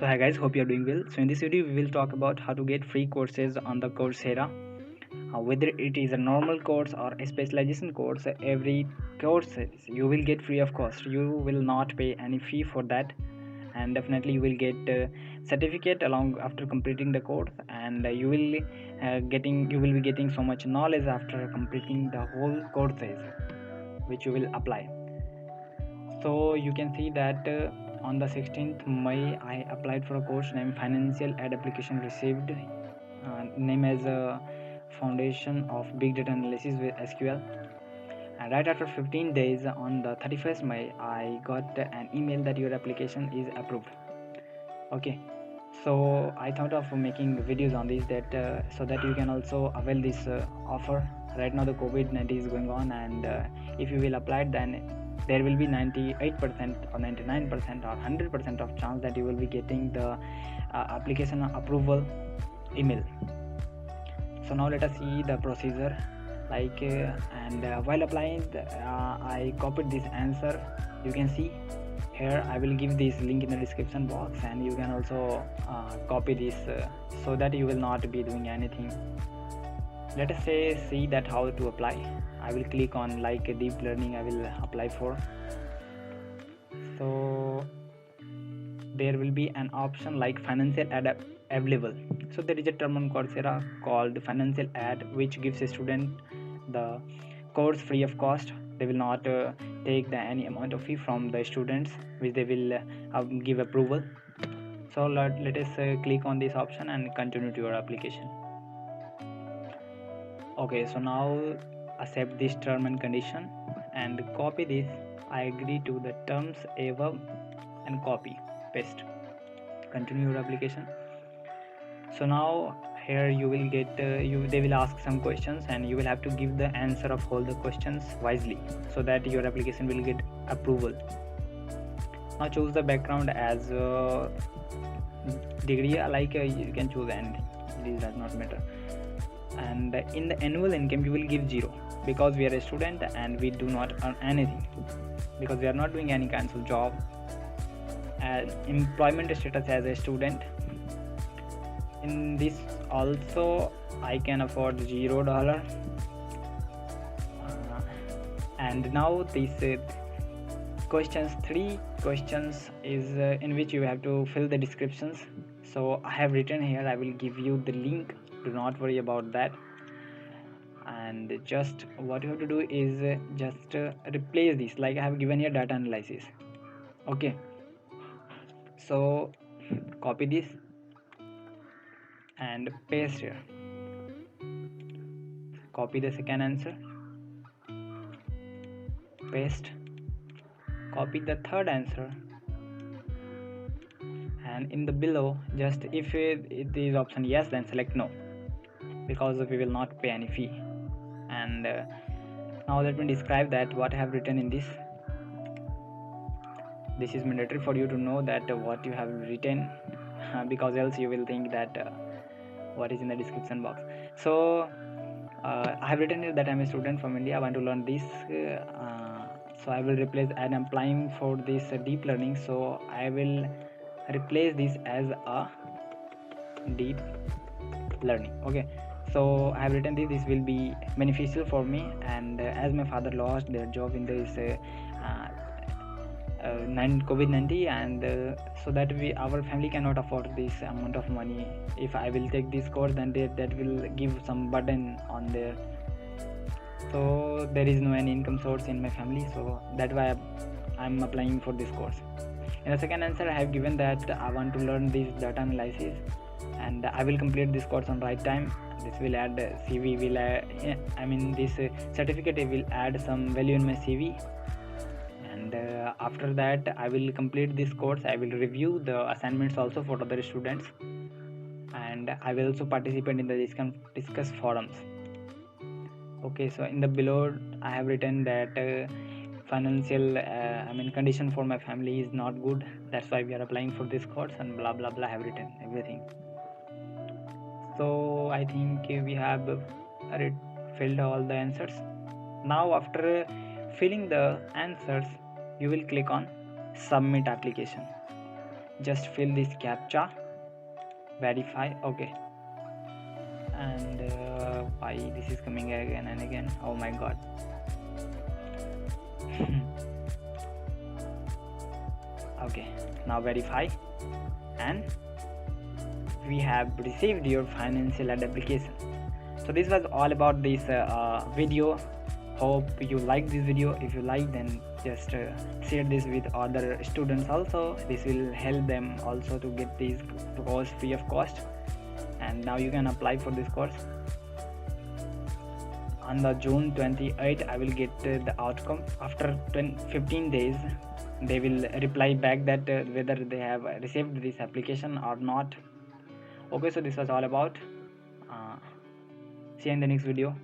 So hi guys, hope you're doing well. So in this video we will talk about how to get free courses on the Coursera. Whether it is a normal course or a specialization course, every course you will get free of cost. You will not pay any fee for that, and definitely you will get a certificate along after completing the course, and you will be getting so much knowledge after completing the whole courses which you will apply. So you can see that on the 16th May I applied for a course named Financial Aid Application Received, name as Foundation of Big Data Analysis with SQL. And right after 15 days, on the 31st May, I got an email that your application is approved. Okay, so I thought of making videos on this that so that you can also avail this offer. Right now the COVID-19 is going on, and if you will apply it, then there will be 98% or 99% or 100% of chance that you will be getting the application approval email. So now let us see the procedure. While applying, I copied this answer. You can see here I will give this link in the description box, and you can also copy this so that you will not be doing anything. Let us say see that how to apply. I will click on like deep learning. I will apply for. So there will be an option like financial aid available. So there is a term on Coursera called financial aid, which gives a student the course free of cost. They will not take any amount of fee from the students, which they will give approval. So let us click on this option and continue to your application. Okay, so now accept this term and condition and copy this. I agree to the terms above and copy paste. Continue your application. So now here you will get they will ask some questions, and you will have to give the answer of all the questions wisely so that your application will get approval. Now choose the background as degree, you can choose anything, it does not matter. And in the annual income you will give 0, because we are a student and we do not earn anything, because we are not doing any kinds of job. And employment status as a student, in this also I can afford $0. And now this questions, 3 questions is in which you have to fill the descriptions. So I have written here, I will give you the link, do not worry about that. And just what you have to do is just replace this, like I have given here data analysis. Okay, so copy this and paste here. Copy the second answer, paste. Copy the third answer, and in the below, just if it is option yes, then select no, because we will not pay any fee. And now let me describe that what I have written in this. This is mandatory for you to know that what you have written, because else you will think that what is in the description box. So I have written here that I am a student from India, I want to learn this, so I will replace, and I'm applying for this deep learning, so I will replace this as a deep learning. Okay, so I have written this will be beneficial for me, and as my father lost their job in this COVID-19, and so that our family cannot afford this amount of money. If I will take this course, then that will give some burden on their, so there is no any income source in my family, so that's why I'm applying for this course. In the second answer I have given that I want to learn this data analysis, and I will complete this course on right time. This will add CV will this certificate will add some value in my CV. And after that I will complete this course. I will review the assignments also for other students, and I will also participate in the discuss forums. Okay, so in the below I have written that financial condition for my family is not good, that's why we are applying for this course, and blah blah blah. I have written everything. So I think we have filled all the answers. Now after filling the answers, you will click on submit application. just fill this captcha, verify. Okay. And why this is coming again and again? Oh my god. Okay, now verify, and we have received your financial aid application. So this was all about this video. Hope you like this video. If you like, then just share this with other students also. This will help them also to get this course free of cost. And now you can apply for this course. On the June 28th, I will get the outcome. After 15 days, they will reply back that whether they have received this application or not. Okay, so this was all about. See you in the next video.